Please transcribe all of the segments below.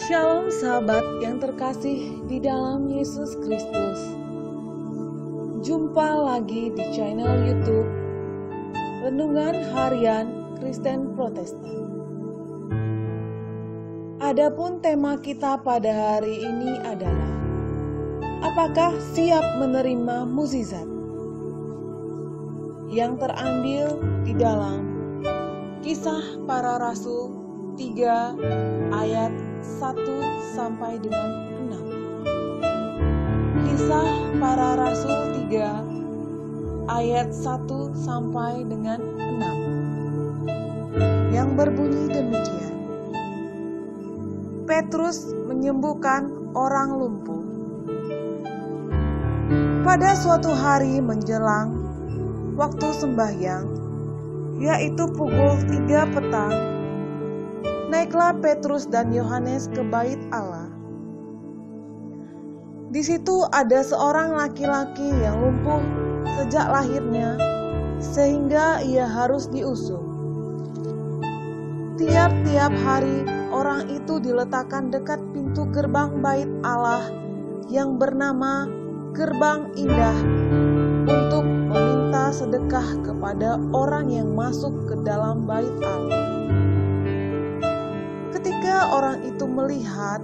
Shalom sahabat yang terkasih di dalam Yesus Kristus. Jumpa lagi di channel YouTube Renungan Harian Kristen Protestan. Adapun tema kita pada hari ini adalah: apakah siap menerima mukjizat? Yang terambil di dalam Kisah Para Rasul 3 ayat 1 sampai dengan 6. Kisah Para Rasul 3 ayat 1 sampai dengan 6, yang berbunyi demikian. Petrus menyembuhkan orang lumpuh. Pada suatu hari menjelang waktu sembahyang, yaitu pukul 3 petang, naiklah Petrus dan Yohanes ke bait Allah. Di situ ada seorang laki-laki yang lumpuh sejak lahirnya, sehingga ia harus diusung. Tiap-tiap hari orang itu diletakkan dekat pintu gerbang bait Allah yang bernama Gerbang Indah untuk meminta sedekah kepada orang yang masuk ke dalam bait Allah. Ketika orang itu melihat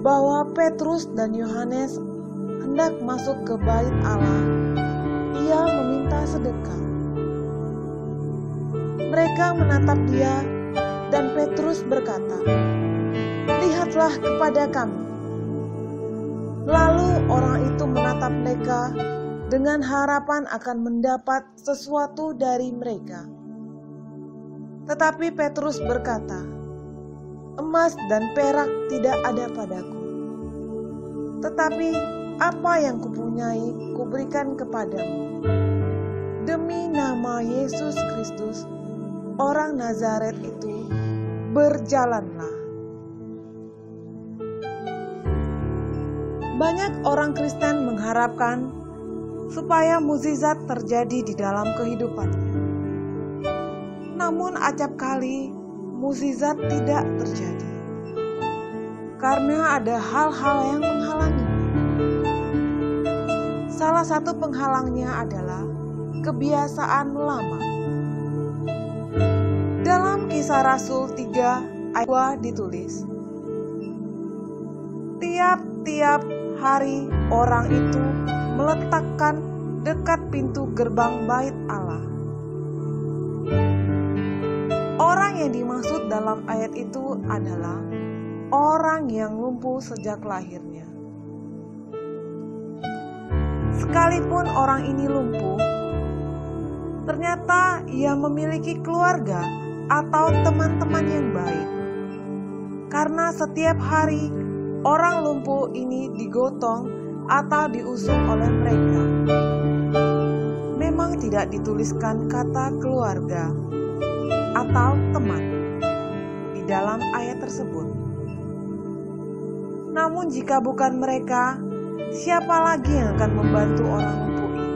bahwa Petrus dan Yohanes hendak masuk ke bait Allah, ia meminta sedekah. Mereka menatap dia, dan Petrus berkata, "Lihatlah kepada kami." Lalu orang itu menatap mereka dengan harapan akan mendapat sesuatu dari mereka. Tetapi Petrus berkata, "Emas dan perak tidak ada padaku, tetapi apa yang kupunyai kuberikan kepadamu. Demi nama Yesus Kristus, orang Nazaret itu, berjalanlah." Banyak orang Kristen mengharapkan supaya mukjizat terjadi di dalam kehidupannya. Namun acap kali mukjizat tidak terjadi karena ada hal-hal yang menghalanginya. Salah satu penghalangnya adalah kebiasaan lama. Dalam Kisah Rasul 3 ayat 2 ditulis, tiap-tiap hari orang itu meletakkan dekat pintu gerbang bait Allah. Orang yang dimaksud dalam ayat itu adalah orang yang lumpuh sejak lahirnya. Sekalipun orang ini lumpuh, ternyata ia memiliki keluarga atau teman-teman yang baik. Karena setiap hari orang lumpuh ini digotong atau diusung oleh mereka. Memang tidak dituliskan kata keluarga atau teman di dalam ayat tersebut. Namun jika bukan mereka, siapa lagi yang akan membantu orang lumpuh ini?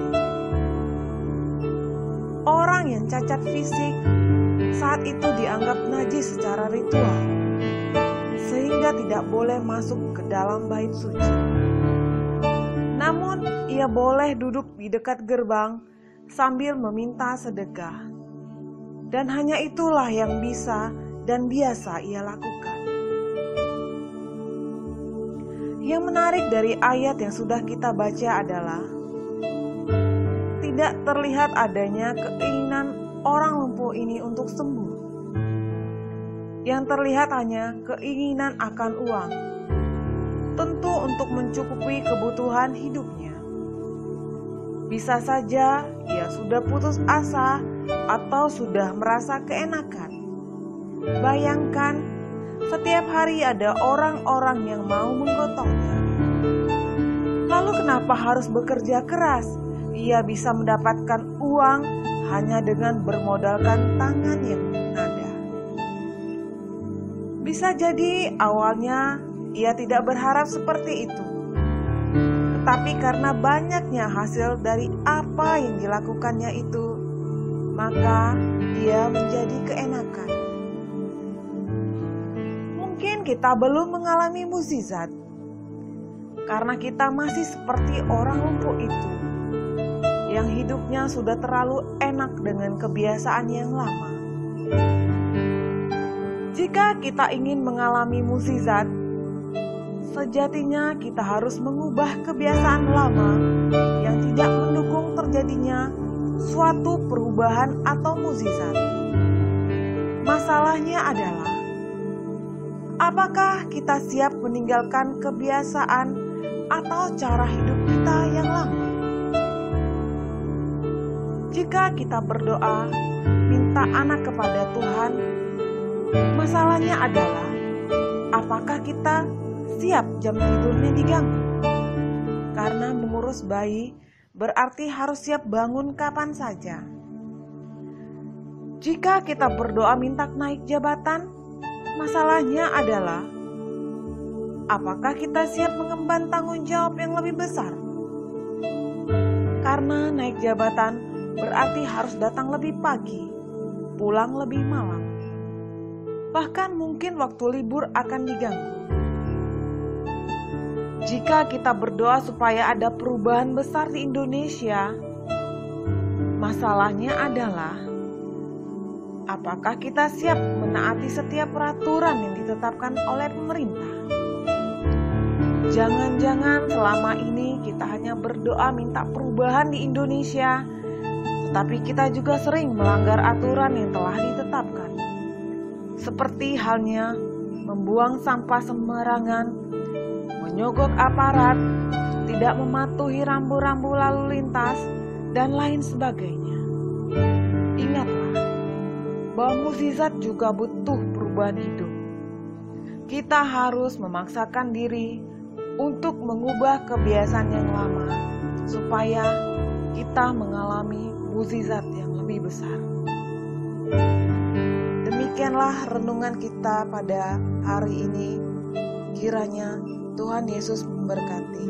Orang yang cacat fisik saat itu dianggap najis secara ritual, sehingga tidak boleh masuk ke dalam bait suci. Namun ia boleh duduk di dekat gerbang sambil meminta sedekah. Dan hanya itulah yang bisa dan biasa ia lakukan. Yang menarik dari ayat yang sudah kita baca adalah tidak terlihat adanya keinginan orang lumpuh ini untuk sembuh. Yang terlihat hanya keinginan akan uang, tentu untuk mencukupi kebutuhan hidupnya. Bisa saja ia sudah putus asa atau sudah merasa keenakan. Bayangkan, setiap hari ada orang-orang yang mau menggotongnya. Lalu kenapa harus bekerja keras? Ia bisa mendapatkan uang hanya dengan bermodalkan tangan yang nada. Bisa jadi awalnya ia tidak berharap seperti itu. Tetapi karena banyaknya hasil dari apa yang dilakukannya itu, maka ia menjadi keenakan. Mungkin kita belum mengalami mukjizat, karena kita masih seperti orang lumpuh itu, yang hidupnya sudah terlalu enak dengan kebiasaan yang lama. Jika kita ingin mengalami mukjizat, sejatinya kita harus mengubah kebiasaan lama yang tidak mendukung terjadinya suatu perubahan atau mukjizat. Masalahnya adalah, apakah kita siap meninggalkan kebiasaan atau cara hidup kita yang lama? Jika kita berdoa, minta anak kepada Tuhan, masalahnya adalah, apakah kita siap jam tidurnya diganggu? Karena mengurus bayi berarti harus siap bangun kapan saja. Jika kita berdoa minta naik jabatan, masalahnya adalah, apakah kita siap mengemban tanggung jawab yang lebih besar? Karena naik jabatan berarti harus datang lebih pagi, pulang lebih malam. Bahkan mungkin waktu libur akan diganggu. Jika kita berdoa supaya ada perubahan besar di Indonesia, masalahnya adalah, apakah kita siap menaati setiap peraturan yang ditetapkan oleh pemerintah? Jangan-jangan selama ini kita hanya berdoa minta perubahan di Indonesia, tetapi kita juga sering melanggar aturan yang telah ditetapkan. Seperti halnya membuang sampah sembarangan, menyogok aparat, tidak mematuhi rambu-rambu lalu lintas, dan lain sebagainya. Ingatlah bahwa mukjizat juga butuh perubahan hidup. Kita harus memaksakan diri untuk mengubah kebiasaan yang lama, supaya kita mengalami mukjizat yang lebih besar. Demikianlah renungan kita pada hari ini. Kiranya Tuhan Yesus memberkati.